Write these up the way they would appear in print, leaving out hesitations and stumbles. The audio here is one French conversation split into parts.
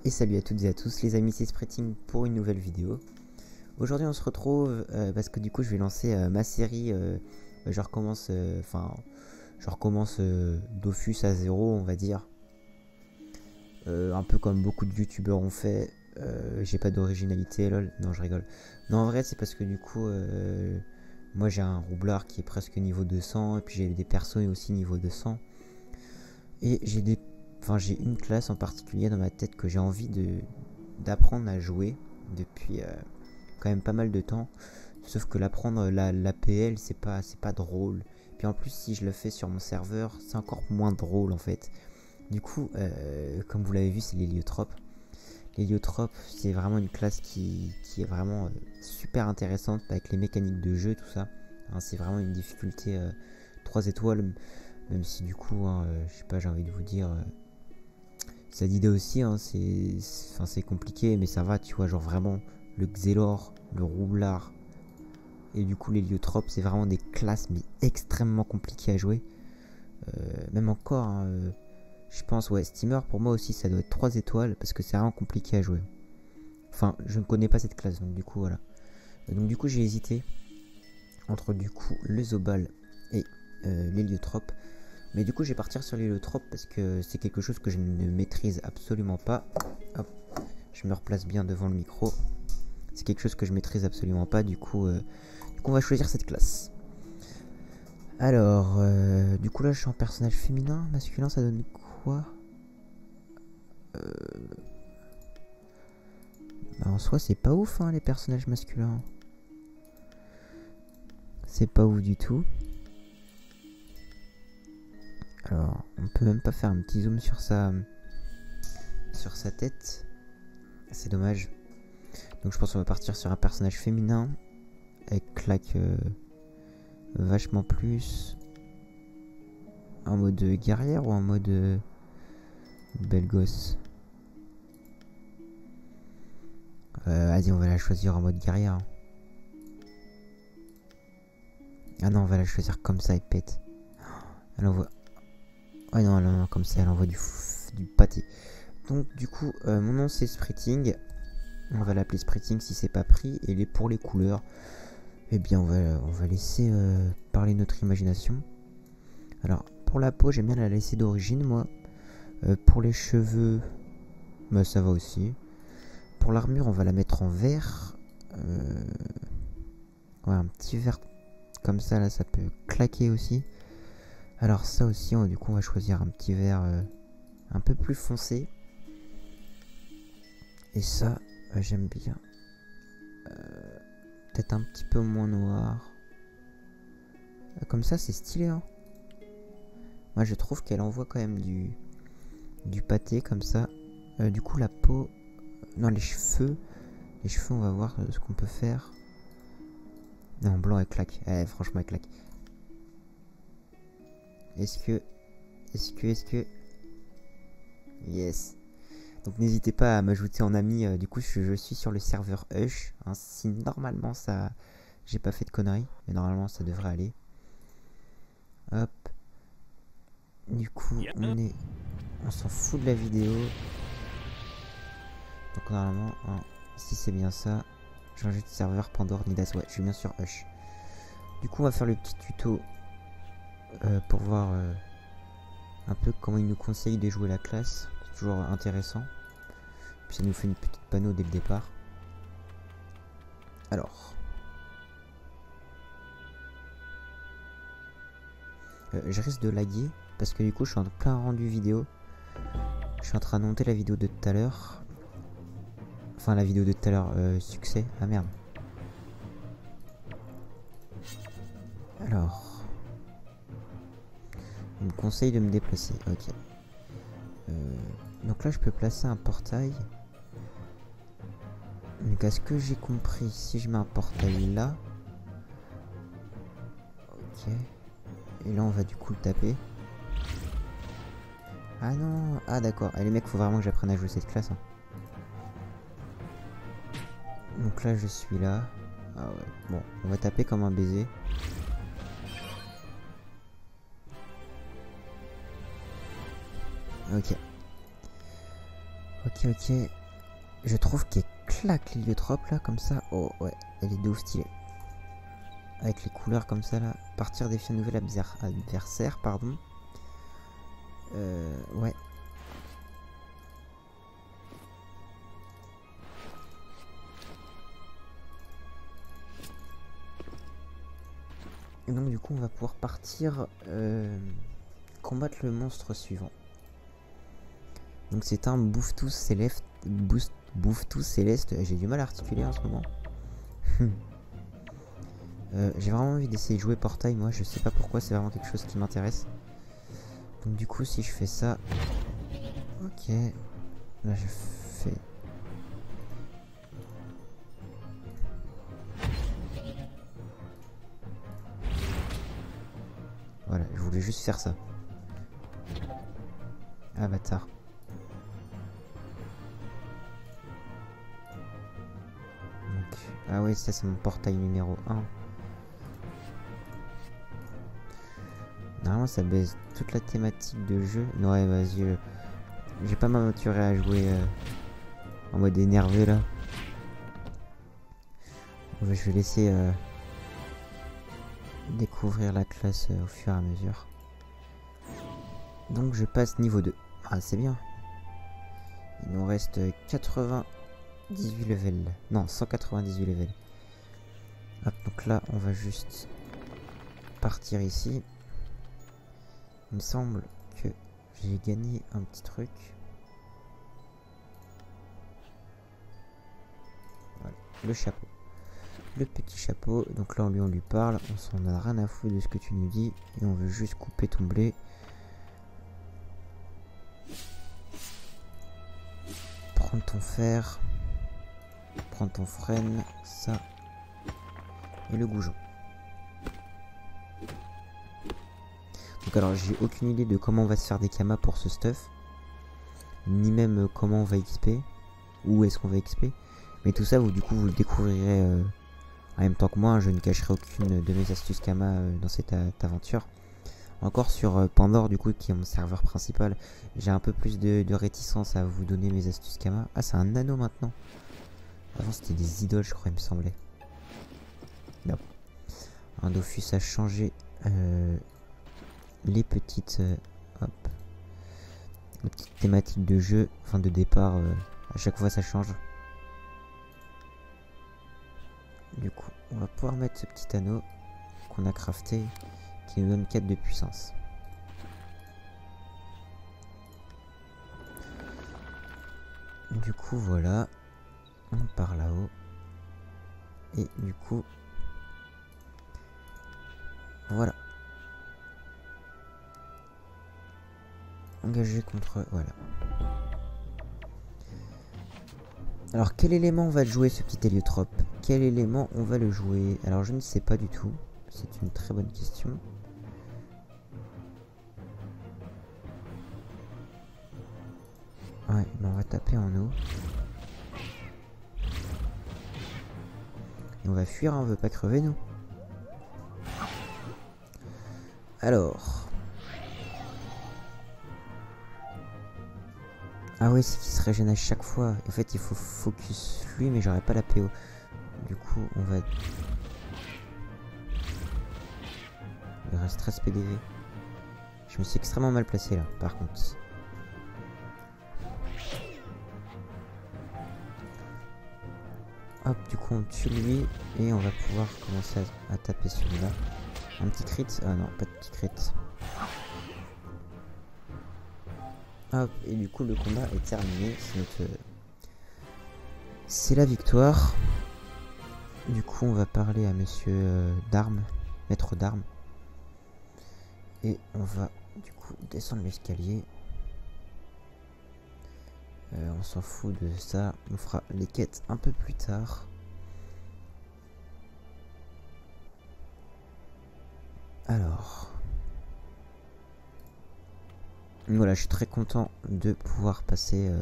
Et salut à toutes et à tous les amis, c'est Spreting pour une nouvelle vidéo. Aujourd'hui on se retrouve parce que du coup je vais lancer ma série, je recommence, Dofus à zéro on va dire. Un peu comme beaucoup de youtubeurs ont fait, j'ai pas d'originalité lol, non je rigole. Non en vrai c'est parce que du coup moi j'ai un roublard qui est presque niveau 200 et puis j'ai des persos aussi niveau 200. Et j'ai une classe en particulier dans ma tête que j'ai envie d'apprendre à jouer depuis quand même pas mal de temps. Sauf que l'apprendre la PL c'est pas drôle. Puis en plus si je le fais sur mon serveur c'est encore moins drôle en fait. Du coup comme vous l'avez vu c'est l'héliotrope. L'héliotrope c'est vraiment une classe qui est vraiment super intéressante avec les mécaniques de jeu tout ça. Hein, c'est vraiment une difficulté 3 étoiles. Même si du coup, je sais pas, j'ai envie de vous dire, ça d'idée aussi, hein, c'est compliqué, mais ça va, tu vois, genre vraiment, le Xelor, le Roublard, et du coup l'héliotrope, c'est vraiment des classes, mais extrêmement compliquées à jouer. Même encore, hein, je pense, ouais, Steamer, pour moi aussi, ça doit être 3 étoiles, parce que c'est vraiment compliqué à jouer. Enfin, je ne connais pas cette classe, donc du coup, voilà. Donc du coup, j'ai hésité entre du coup le Zobal et l'héliotrope. Mais du coup je vais partir sur l'héliotrope parce que c'est quelque chose que je ne maîtrise absolument pas. Hop, je me replace bien devant le micro. C'est quelque chose que je maîtrise absolument pas, du coup on va choisir cette classe. Alors, du coup là je suis en personnage féminin, masculin ça donne quoi? Bah, en soi c'est pas ouf hein, les personnages masculins. C'est pas ouf du tout. Alors, on peut même pas faire un petit zoom sur sa tête. C'est dommage. Donc je pense qu'on va partir sur un personnage féminin avec claque vachement plus. En mode guerrière ou en mode belle gosse. Vas-y, on va la choisir en mode guerrière. Ah non, on va la choisir comme ça, elle pète. Elle envoie... Ouais non, non, comme ça, elle envoie du pâté. Donc du coup, mon nom c'est Spreting. On va l'appeler Spreting si c'est pas pris. Et pour les couleurs, eh bien on va laisser parler notre imagination. Alors, pour la peau, j'aime bien la laisser d'origine, moi. Pour les cheveux, bah ça va aussi. Pour l'armure, on va la mettre en vert. Ouais, un petit vert comme ça, là, ça peut claquer aussi. Alors ça aussi, du coup, on va choisir un petit vert un peu plus foncé. Et ça, j'aime bien. Peut-être un petit peu moins noir. Comme ça, c'est stylé, hein. Moi, je trouve qu'elle envoie quand même du pâté, comme ça. Du coup, la peau... Non, les cheveux, on va voir ce qu'on peut faire. Non, blanc, elle claque. Franchement, elle claque. Est-ce que... Yes. Donc n'hésitez pas à m'ajouter en ami. Du coup, je suis sur le serveur Hush. Hein, si normalement ça... J'ai pas fait de conneries. Mais normalement, ça devrait aller. Hop. Du coup, on s'en fout de la vidéo. Donc normalement, hein, si c'est bien ça, je rajoute serveur Pandore Nidas. Ouais, je suis bien sur Hush. Du coup, on va faire le petit tuto pour voir un peu comment il nous conseille de jouer la classe. C'est toujours intéressant. Puis ça nous fait une petite panneau dès le départ. Alors, je risque de laguer parce que du coup, je suis en plein rendu vidéo. Je suis en train de monter la vidéo de tout à l'heure. Enfin, la vidéo de tout à l'heure, succès. Ah merde. Alors, on me conseille de me déplacer. Ok. Donc là, je peux placer un portail. Donc, à ce que j'ai compris, si je mets un portail là. Ok. Et là, on va du coup le taper. Ah non. Ah d'accord. Et les mecs, faut vraiment que j'apprenne à jouer cette classe. Hein. Donc là, je suis là. Ah ouais. Bon, on va taper comme un baiser. Ok. Ok, ok. Je trouve qu'elle claque l'héliotrope là, comme ça. Oh ouais, elle est de ouf stylée. Avec les couleurs comme ça là. Partir défier un nouvel adversaire, pardon. Ouais. Et donc du coup on va pouvoir partir combattre le monstre suivant. Donc c'est un bouffe-tout céleste. Bouffe-tout céleste. J'ai du mal à articuler en ce moment. J'ai vraiment envie d'essayer de jouer portail, moi je sais pas pourquoi, c'est vraiment quelque chose qui m'intéresse. Donc du coup si je fais ça, ok, là je fais, voilà, je voulais juste faire ça. Ah bâtard. Donc, ah oui, ça c'est mon portail numéro 1. Normalement ça baisse toute la thématique de jeu. Non ouais vas-y, j'ai pas m'aventurer à jouer en mode énervé là. Je vais laisser découvrir la classe au fur et à mesure. Donc je passe niveau 2. Ah c'est bien. Il nous reste 98 levels. Non, 198 levels. Hop, donc là on va juste partir ici. Il me semble que j'ai gagné un petit truc. Voilà, le chapeau. Le petit chapeau. Donc là on lui parle. On s'en a rien à foutre de ce que tu nous dis. Et on veut juste couper ton blé. Prendre ton fer. Prendre ton frêne. Ça. Et le goujon. Donc alors j'ai aucune idée de comment on va se faire des kamas pour ce stuff. Ni même comment on va XP. Où est-ce qu'on va XP. Mais tout ça vous du coup vous le découvrirez en même temps que moi. Je ne cacherai aucune de mes astuces kama dans cette aventure. Encore sur Pandore du coup qui est mon serveur principal. J'ai un peu plus de réticence à vous donner mes astuces kama. Ah c'est un anneau maintenant. Avant c'était des idoles je crois il me semblait. Non. Un Dofus a changé les petites thématiques de jeu, enfin de départ, à chaque fois ça change. Du coup on va pouvoir mettre ce petit anneau qu'on a crafté qui nous donne 4 de puissance. Du coup voilà, on part là-haut et du coup voilà. Engagé contre... Voilà. Alors quel élément on va jouer ce petit héliotrope? Quel élément on va le jouer? Alors je ne sais pas du tout. C'est une très bonne question. Ouais, mais on va taper en eau. Et on va fuir, hein, on veut pas crever nous. Alors... Ah oui, c'est qu'il se régène à chaque fois. En fait, il faut focus lui, mais j'aurais pas la PO. Du coup, on va... Il reste 13 PDV. Je me suis extrêmement mal placé là, par contre. Hop, du coup, on tue lui et on va pouvoir commencer à taper celui-là. Un petit crit. Ah non, pas de petit crit. Hop, et du coup le combat est terminé. C'est la victoire. Du coup on va parler à monsieur d'armes, maître d'armes. Et on va du coup descendre l'escalier. On s'en fout de ça. On fera les quêtes un peu plus tard. Alors... Voilà, je suis très content de pouvoir passer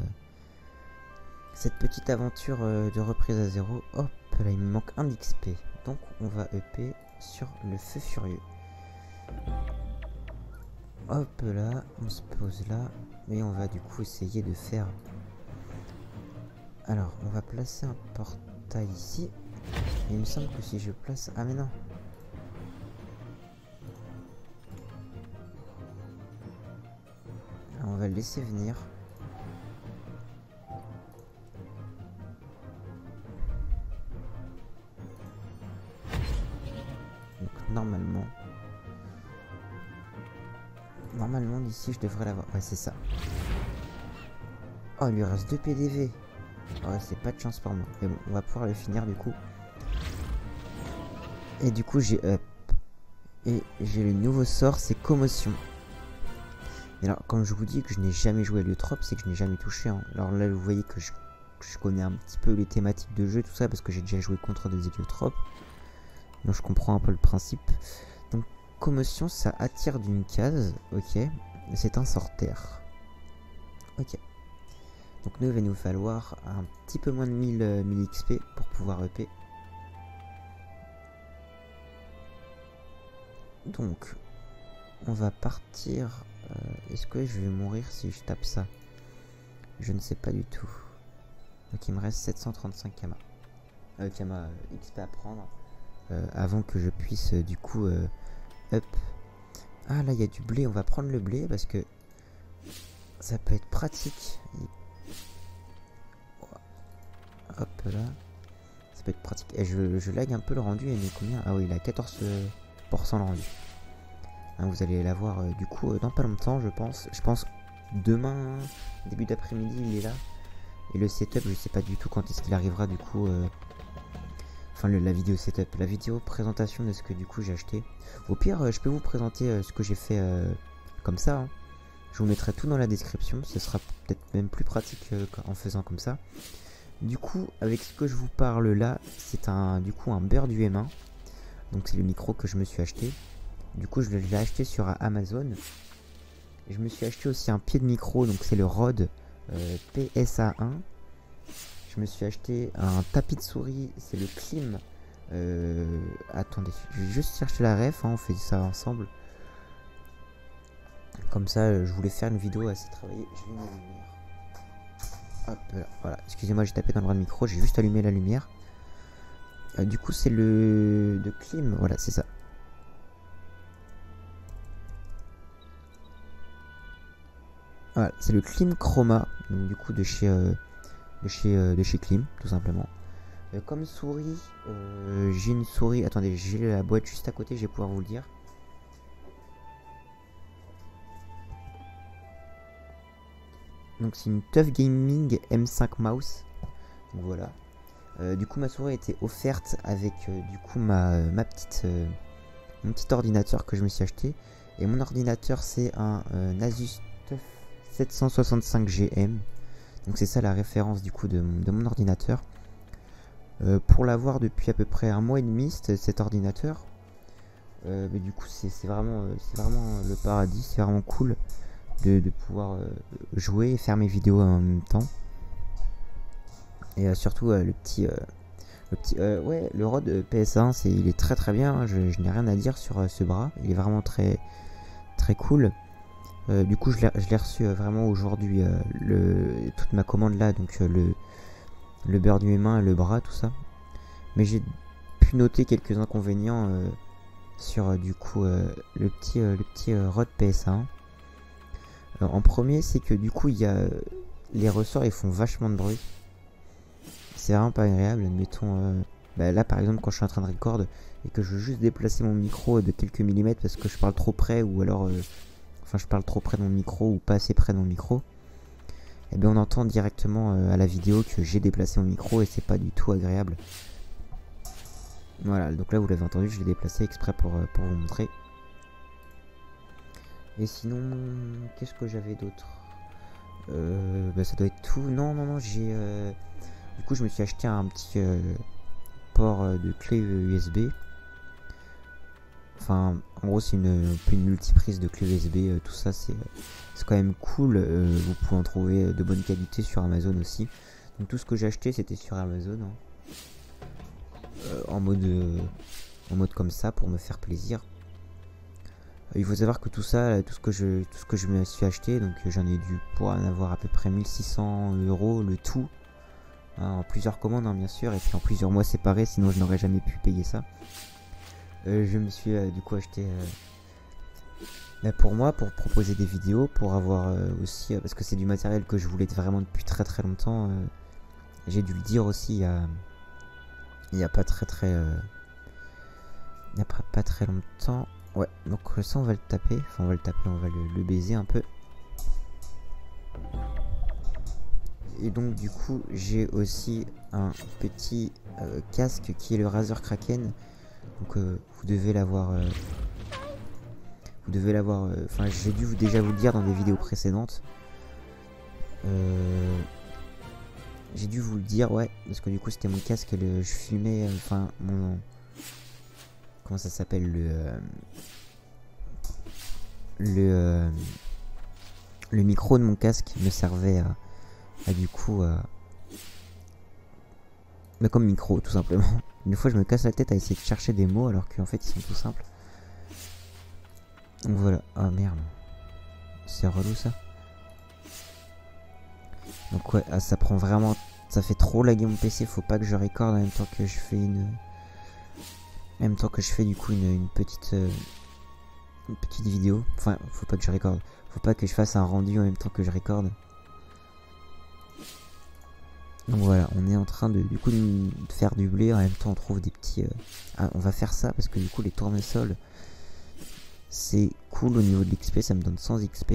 cette petite aventure de reprise à zéro. Hop, là il me manque un XP. Donc on va EP sur le feu furieux. Hop là, on se pose là. Et on va du coup essayer de faire Alors, on va placer un portail ici. Et il me semble que si je place... Ah mais non. Alors, on va le laisser venir. Donc normalement... Normalement d'ici je devrais l'avoir. Ouais c'est ça. Oh il lui reste 2 PDV. Ouais c'est pas de chance pour moi. Mais bon on va pouvoir le finir du coup. Et du coup j'ai up. Et j'ai le nouveau sort, c'est commotion. Et alors quand je vous dis que je n'ai jamais joué à Heliotrope, c'est que je n'ai jamais touché. Hein. Alors là vous voyez que je connais un petit peu les thématiques de jeu, tout ça, parce que j'ai déjà joué contre des Heliotropes. Donc je comprends un peu le principe. Donc commotion ça attire d'une case, ok. C'est un sort terre. Ok. Donc nous il va nous falloir un petit peu moins de 1000 XP pour pouvoir EP. Donc on va partir. Est-ce que je vais mourir si je tape ça? Je ne sais pas du tout. Donc il me reste 735 Kama. Kama XP à prendre. Avant que je puisse du coup up. Ah là il y a du blé, on va prendre le blé parce que ça peut être pratique. Hop là. Ça peut être pratique. Et je lag un peu le rendu, il est combien? Ah oui il a 14% le rendu. Hein, vous allez l'avoir du coup dans pas longtemps je pense. Je pense demain, début d'après-midi il est là. Et le setup je sais pas du tout quand est-ce qu'il arrivera du coup. Enfin la vidéo setup, la vidéo présentation de ce que du coup j'ai acheté. Au pire je peux vous présenter ce que j'ai fait comme ça. Hein. Je vous mettrai tout dans la description, ce sera peut-être même plus pratique en faisant comme ça. Du coup avec ce que je vous parle là, c'est du coup un Bird UM1. Donc c'est le micro que je me suis acheté. Du coup je l'ai acheté sur Amazon. Et je me suis acheté aussi un pied de micro, donc c'est le Rode PSA1. Je me suis acheté un tapis de souris, c'est le Klim. Attendez, je vais juste chercher la ref, hein, on fait ça ensemble. Comme ça, je voulais faire une vidéo assez travaillée. Je vais m'allumer. Hop là, voilà. Excusez-moi, j'ai tapé dans le bras de micro, j'ai juste allumé la lumière. Du coup, c'est le de Klim, voilà, c'est ça. Voilà, c'est le Klim Chroma, donc du coup de chez Klim, tout simplement. Comme souris, j'ai une souris. Attendez, j'ai la boîte juste à côté, je vais pouvoir vous le dire. Donc c'est une TUF Gaming M5 Mouse. Donc voilà. Du coup ma souris a été offerte avec du coup mon petit ordinateur que je me suis acheté. Et mon ordinateur c'est un Asus TUF 765 GM. Donc c'est ça la référence du coup de mon ordinateur. Pour l'avoir depuis à peu près un mois et demi cet ordinateur. Mais du coup c'est vraiment le paradis, c'est vraiment cool de pouvoir jouer et faire mes vidéos en même temps. Et surtout le Rode PS1 il est très très bien, hein. Je n'ai rien à dire sur ce bras, il est vraiment très très cool. Du coup je l'ai reçu vraiment aujourd'hui, toute ma commande là, donc le beurre du main, le bras, tout ça. Mais j'ai pu noter quelques inconvénients sur du coup le petit Rode PS1. En premier, c'est que du coup les ressorts ils font vachement de bruit. C'est vraiment pas agréable. Admettons là par exemple quand je suis en train de record et que je veux juste déplacer mon micro de quelques millimètres parce que je parle trop près, ou alors je parle trop près de mon micro ou pas assez près de mon micro, et bien on entend directement à la vidéo que j'ai déplacé mon micro et c'est pas du tout agréable. Voilà, donc là vous l'avez entendu, je l'ai déplacé exprès pour vous montrer. Et sinon, qu'est-ce que j'avais d'autre? Ça doit être tout. Non, j'ai... Du coup, je me suis acheté un petit port de clé USB. Enfin, en gros, c'est une multiprise de clé USB. Tout ça, c'est quand même cool. Vous pouvez en trouver de bonne qualité sur Amazon aussi. Donc tout ce que j'ai acheté, c'était sur Amazon. Hein. En mode comme ça, pour me faire plaisir. Il faut savoir que tout ça, tout ce que je me suis acheté, donc j'en ai dû pour en avoir à peu près 1600 € le tout. hein, en plusieurs commandes hein, bien sûr, et puis en plusieurs mois séparés, sinon je n'aurais jamais pu payer ça. Je me suis du coup acheté pour moi, pour proposer des vidéos, pour avoir aussi, parce que c'est du matériel que je voulais vraiment depuis très très longtemps. J'ai dû le dire aussi il y a pas pas très longtemps. Ouais, donc ça on va le taper, enfin on va le taper, on va le baiser un peu. Et donc du coup j'ai aussi un petit casque qui est le Razer Kraken. Donc vous devez l'avoir enfin j'ai dû déjà vous le dire dans des vidéos précédentes. J'ai dû vous le dire, ouais, parce que du coup c'était mon casque, je fumais, enfin mon... Comment ça s'appelle, le micro de mon casque me servait à du coup mais comme micro tout simplement. Une fois je me casse la tête à essayer de chercher des mots alors qu'en fait ils sont tout simples. Donc voilà, ah merde, c'est relou ça. Donc ouais, ça prend vraiment, ça fait trop laguer mon PC, faut pas que je recorde en même temps que je fais du coup une petite vidéo. Enfin, faut pas que je recorde, faut pas que je fasse un rendu en même temps que je recorde. Donc voilà, on est en train de du coup de faire du blé, en même temps on trouve des petits... Ah, on va faire ça parce que du coup les tournesols, c'est cool au niveau de l'XP, ça me donne 100 XP.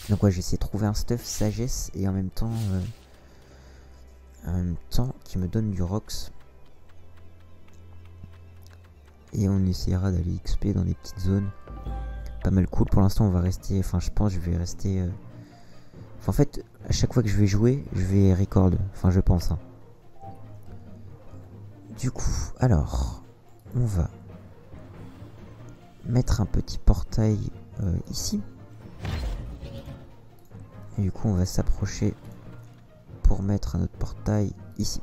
Donc ouais, j'ai essayé de trouver un stuff sagesse et en même temps qui me donne du Rox. Et on essaiera d'aller XP dans des petites zones. Pas mal cool. Pour l'instant on va rester, enfin je pense je vais rester... Enfin, en fait, à chaque fois que je vais jouer, je vais record. Enfin je pense. Hein. Du coup, alors, on va mettre un petit portail ici. Et du coup on va s'approcher pour mettre un autre portail ici.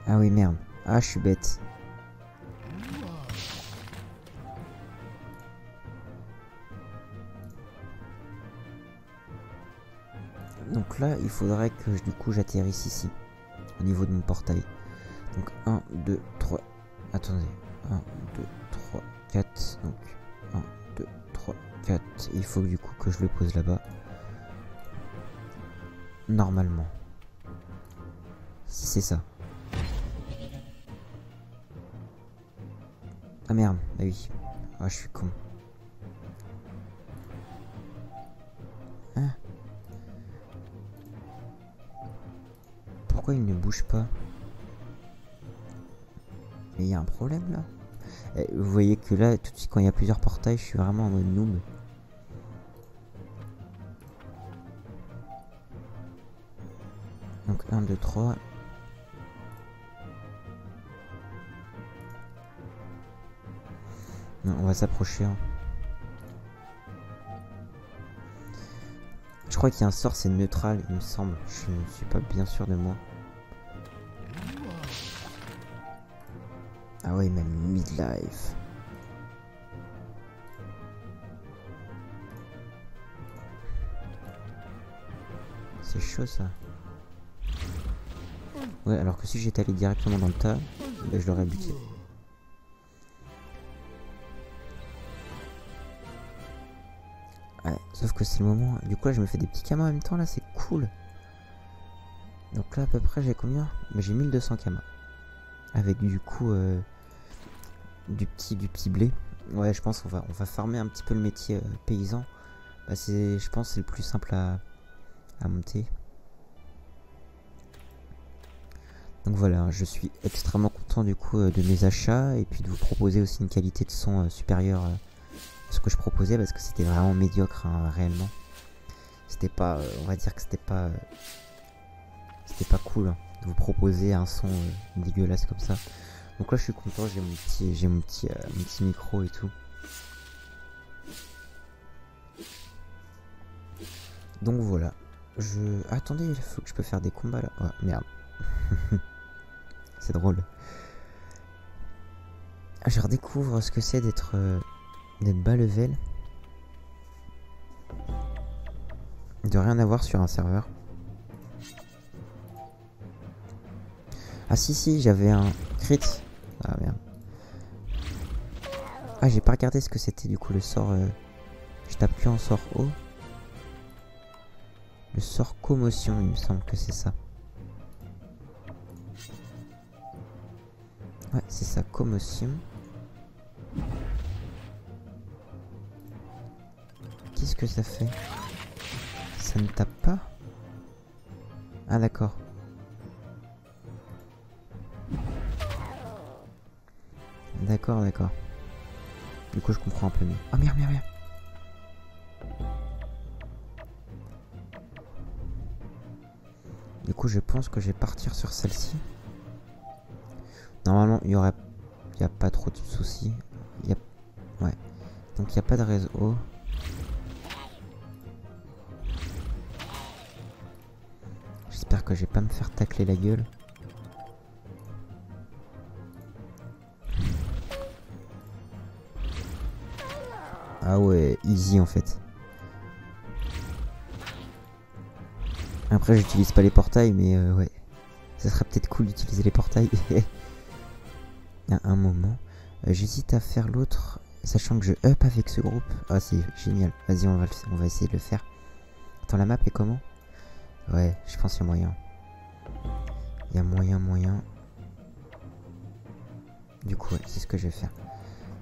Ah oui merde, ah je suis bête. Donc là il faudrait que du coup j'atterrisse ici, au niveau de mon portail. Donc 1, 2, 3, attendez, 1, 2, 3, 4, donc 1, 2, 3, 4, il faut du coup que je le pose là-bas. Normalement. Si c'est ça. Ah merde, ah oui. Ah je suis con. Hein? Pourquoi il ne bouge pas? Mais il y a un problème là. Vous voyez que là, tout de suite quand il y a plusieurs portails, je suis vraiment en mode noob. Donc 1, 2, 3. Non, on va s'approcher. Hein. Je crois qu'il y a un sort, c'est neutral, il me semble. Je ne suis pas bien sûr de moi. Ah ouais, même midlife. C'est chaud ça. Ouais, alors que si j'étais allé directement dans le tas, ben, je l'aurais buté. Ouais, sauf que c'est le moment. Du coup là je me fais des petits kamas en même temps là, c'est cool. Donc là à peu près j'ai combien? Mais j'ai 1200 kamas. Avec du coup du petit blé. Ouais, je pense qu'on va farmer un petit peu le métier paysan. Bah, je pense c'est le plus simple à monter. Donc voilà, je suis extrêmement content du coup de mes achats et puis de vous proposer aussi une qualité de son supérieure à ce que je proposais parce que c'était vraiment médiocre hein, réellement. C'était pas, on va dire que c'était pas cool hein, de vous proposer un son dégueulasse comme ça. Donc là je suis content, j'ai mon petit micro et tout. Donc voilà. Attendez, il faut que je peux faire des combats là. Oh merde. C'est drôle. Je redécouvre ce que c'est d'être d'être bas level. De rien avoir sur un serveur. Ah si, j'avais un crit. Ah merde. Ah, j'ai pas regardé ce que c'était du coup le sort. Je tape que en sort haut. Le sort commotion, il me semble que c'est ça. Ouais, c'est ça, commotion. Qu'est-ce que ça fait? Ça ne tape pas? Ah d'accord. D'accord. Du coup je comprends un peu mieux. Ah merde. Du coup je pense que je vais partir sur celle-ci. Normalement il y a pas trop de soucis. Ouais. Donc il n'y a pas de réseau. J'espère que je vais pas me faire tacler la gueule. Ah ouais, easy en fait. Après j'utilise pas les portails mais ouais. Ça serait peut-être cool d'utiliser les portails. À un moment. J'hésite à faire l'autre. Sachant que je up avec ce groupe. Ah c'est génial. Vas-y on va essayer de le faire. Attends, la map est comment? Ouais, je pense qu'il y a moyen. Il y a moyen. Du coup ouais, c'est ce que je vais faire.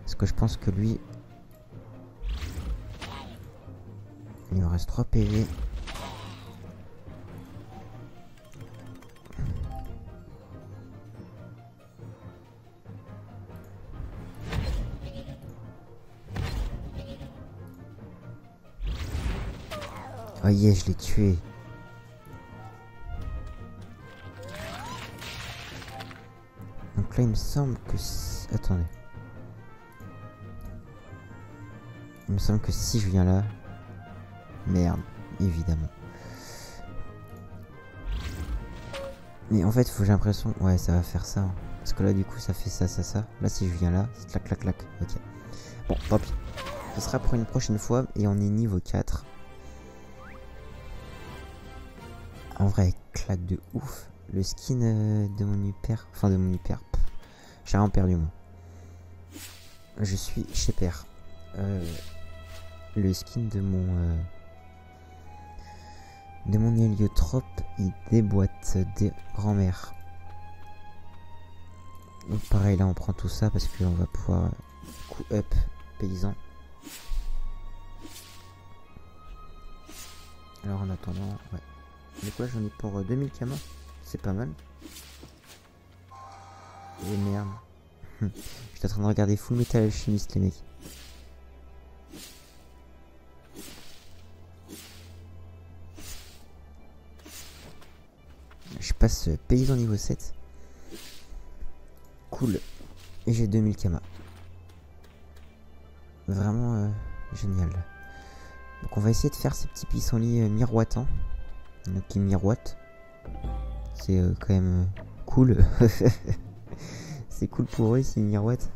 Parce que je pense que lui... Il me reste 3 PV. Oh yeah, je l'ai tué. Donc là il me semble que... Attendez. Il me semble que si je viens là... Merde, évidemment. Mais en fait, j'ai l'impression... Ouais, ça va faire ça. Hein. Parce que là, du coup, ça fait ça. Là, si je viens là, c'est clac. Ok. Bon, tant pis. Ce sera pour une prochaine fois. Et on est niveau 4. En vrai, claque de ouf. Le skin de mon hyper... Enfin, de mon hyper... J'ai rien perdu, moi. Je suis chez Père. Le skin de mon... De mon héliotrope, il déboîte des grands-mères. Donc pareil, là on prend tout ça parce qu'on va pouvoir coup up paysan. Alors en attendant, ouais. Du coup là j'en ai pour 2000 kamas, c'est pas mal. Et merde. J'étais en train de regarder Full Metal Alchemist les mecs. Je passe paysan niveau 7. Cool. Et j'ai 2000 kamas. Vraiment génial. Donc on va essayer de faire ces petits pissenlits miroitants. Donc qui miroitent. C'est quand même cool. C'est cool pour eux s'ils miroitent.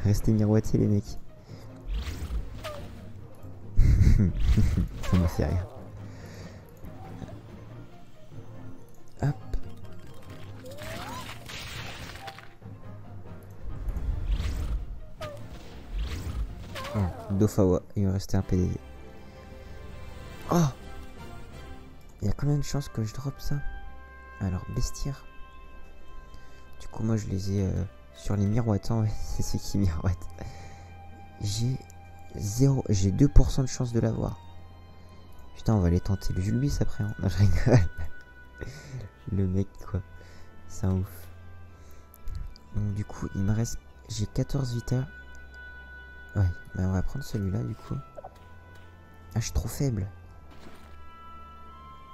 Restez miroités les mecs. Ça m'a fait rire. Hop. Oh, Dofawa, il me restait un PDG. Oh! Il y a combien de chances que je drop ça? Alors, bestiaire. Du coup, moi je les ai sur les miroitants, ouais, c'est ceux qui miroitent. J'ai 2% de chance de l'avoir. Putain, on va aller tenter le Julbis après. Hein. Non, je rigole. Le mec, quoi. C'est un ouf. Donc, du coup, il me reste. J'ai 14 vita. Ouais, bah, on va prendre celui-là, du coup. Ah, je suis trop faible.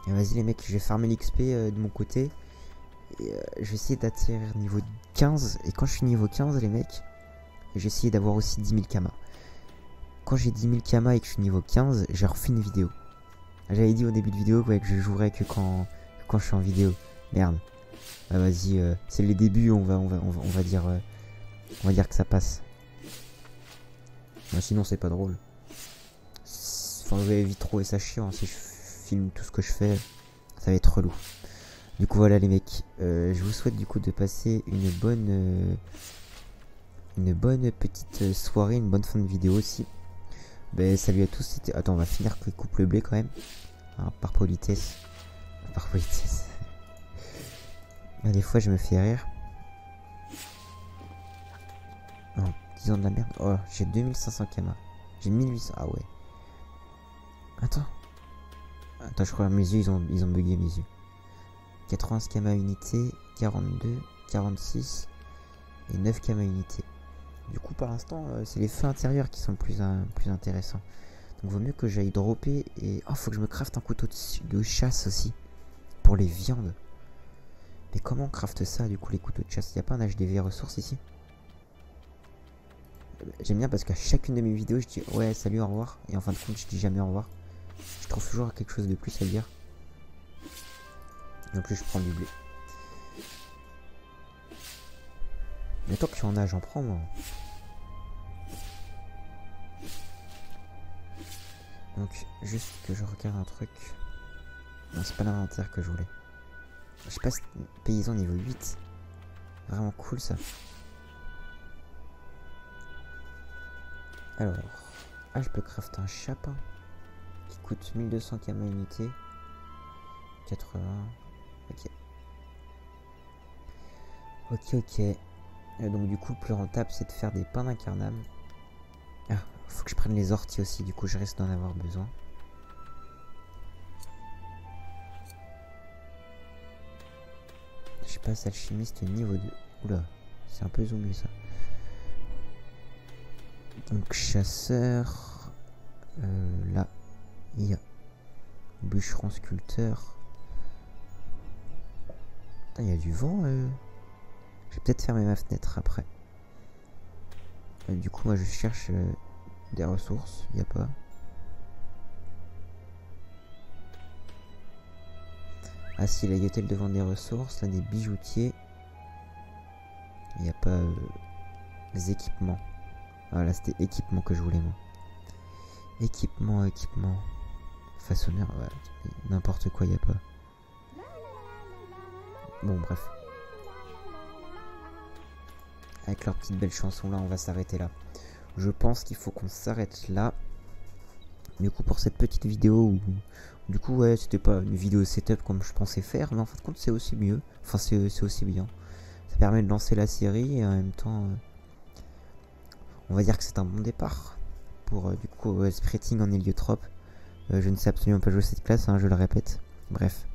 Vas-y, les mecs, je vais farmer l'XP de mon côté. Et je vais essayer d'atterrir niveau 15. Et quand je suis niveau 15, les mecs, je vais essayer d'avoir aussi 10 000 kamas. Quand j'ai 10 000 kamas et que je suis niveau 15, j'ai refait une vidéo. J'avais dit au début de vidéo ouais, que je jouerais que quand je suis en vidéo. Merde. Bah vas-y, c'est les débuts, on va dire que ça passe. Bah, sinon c'est pas drôle. Enfin vous allez vite trouver ça chiant, hein. Si je filme tout ce que je fais, ça va être relou. Du coup voilà les mecs, je vous souhaite du coup de passer une bonne petite soirée, une bonne fin de vidéo aussi. Ben salut à tous, c'était... Attends, on va finir que coupe le blé quand même. Hein, par politesse. Par politesse. Des fois je me fais rire. Non, disons de la merde. Oh, j'ai 2500 km. J'ai 1800. Ah ouais. Attends, je crois que mes yeux ils ont bugué mes yeux. 80 km unité, 42, 46 et 9 km unité. Du coup par l'instant c'est les feux intérieurs qui sont plus intéressants. Donc vaut mieux que j'aille dropper et... Oh, faut que je me crafte un couteau de chasse aussi. Pour les viandes. Mais comment on crafte ça du coup les couteaux de chasse? Il n'y a pas un HDV ressources ici? J'aime bien parce qu'à chacune de mes vidéos je dis ouais salut au revoir. Et en fin de compte je dis jamais au revoir. Je trouve toujours quelque chose de plus à dire. Et en plus je prends du blé. Mais tant qu'il y en a j'en prends moi. Donc juste que je regarde un truc. Non c'est pas l'inventaire que je voulais. Je sais pas si paysan niveau 8. Vraiment cool ça. Alors. Ah je peux crafter un chapin. Qui coûte 1200 km unité. 80. Ok. Ok. Donc du coup le plus rentable c'est de faire des pains d'incarnam. Ah, faut que je prenne les orties aussi, du coup je risque d'en avoir besoin. Je passe alchimiste niveau 2. Oula, c'est un peu zoomé ça. Donc chasseur. Là, il y a bûcheron sculpteur. Il y a du vent. Je vais peut-être fermer ma fenêtre après. Du coup moi je cherche des ressources. Il n'y a pas. Ah si, là il y a hôtel de vente des ressources. Là des bijoutiers. Il n'y a pas des équipements. Ah là c'était équipement que je voulais moi. Équipement. Façonneur, ouais. N'importe quoi, il n'y a pas. Bon bref. Avec leur petite belle chanson là, on va s'arrêter là. Je pense qu'il faut qu'on s'arrête là. Du coup pour cette petite vidéo où, du coup ouais c'était pas une vidéo setup comme je pensais faire, mais en fin de compte c'est aussi mieux. Enfin c'est aussi bien. Ça permet de lancer la série et en même temps on va dire que c'est un bon départ. Pour du coup spreading en héliotrope. Je ne sais absolument pas jouer cette classe, hein, je le répète. Bref.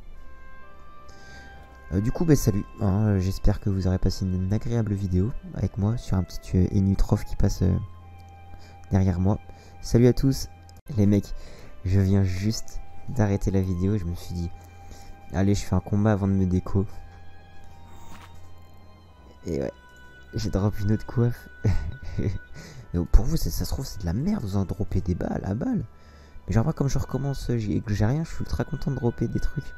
Du coup, salut, hein, j'espère que vous aurez passé une agréable vidéo avec moi sur un petit Enutrof qui passe derrière moi. Salut à tous, les mecs, je viens juste d'arrêter la vidéo, je me suis dit, allez, je fais un combat avant de me déco. Et ouais, j'ai drop une autre coiffe. Pour vous, ça se trouve, c'est de la merde, vous en droppez des balles à balles. Mais genre, moi, comme je recommence et que j'ai rien, je suis ultra content de dropper des trucs.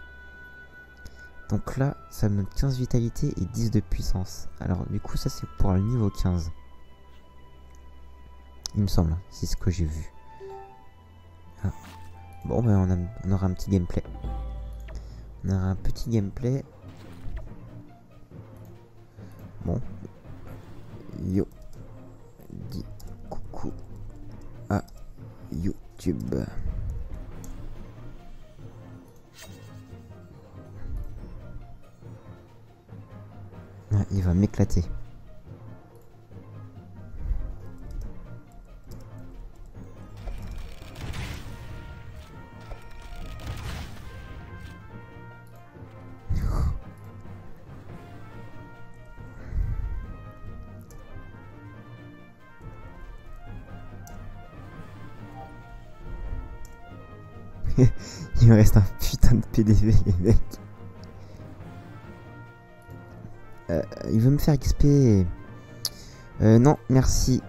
Donc là, ça me donne 15 vitalité et 10 de puissance. Alors du coup, ça c'est pour le niveau 15. Il me semble, c'est ce que j'ai vu. Ah. Bon, on aura un petit gameplay. On aura un petit gameplay. Bon. Yo. Dis coucou à YouTube. Ah, il va m'éclater. Il me reste un putain de PDV les mecs. Il veut me faire XP. Non, merci.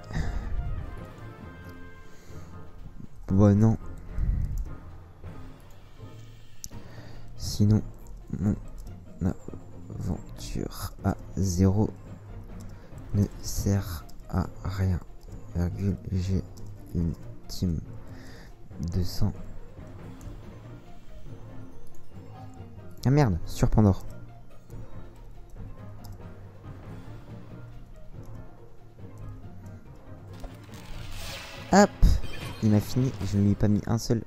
Bon, non. Sinon, mon aventure à 0 ne sert à rien. J'ai une team 200. Ah merde, sur Pandore. Hop, il m'a fini, je ne lui ai pas mis un seul.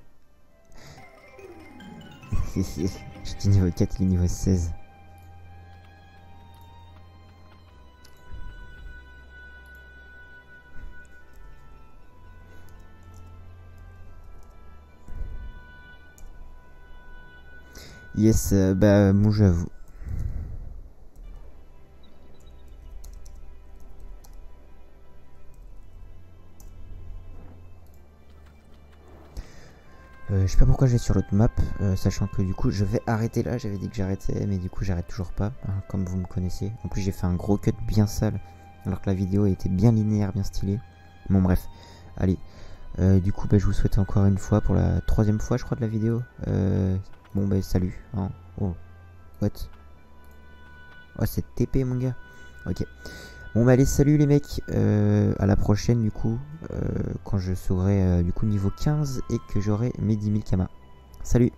J'étais niveau 4, il est niveau 16. Yes, bah moi j'avoue. Je sais pas pourquoi je vais sur l'autre map, sachant que du coup je vais arrêter là, j'avais dit que j'arrêtais, mais du coup j'arrête toujours pas, hein, comme vous me connaissez. En plus j'ai fait un gros cut bien sale, alors que la vidéo était bien linéaire, bien stylée. Bon bref, allez, du coup bah, je vous souhaite encore une fois, pour la 3e fois je crois de la vidéo, bon bah salut, hein. Oh, what? Oh c'est TP mon gars, ok. Bon bah allez, salut les mecs, à la prochaine du coup, quand je serai du coup niveau 15 et que j'aurai mes 10 000 kamas. Salut!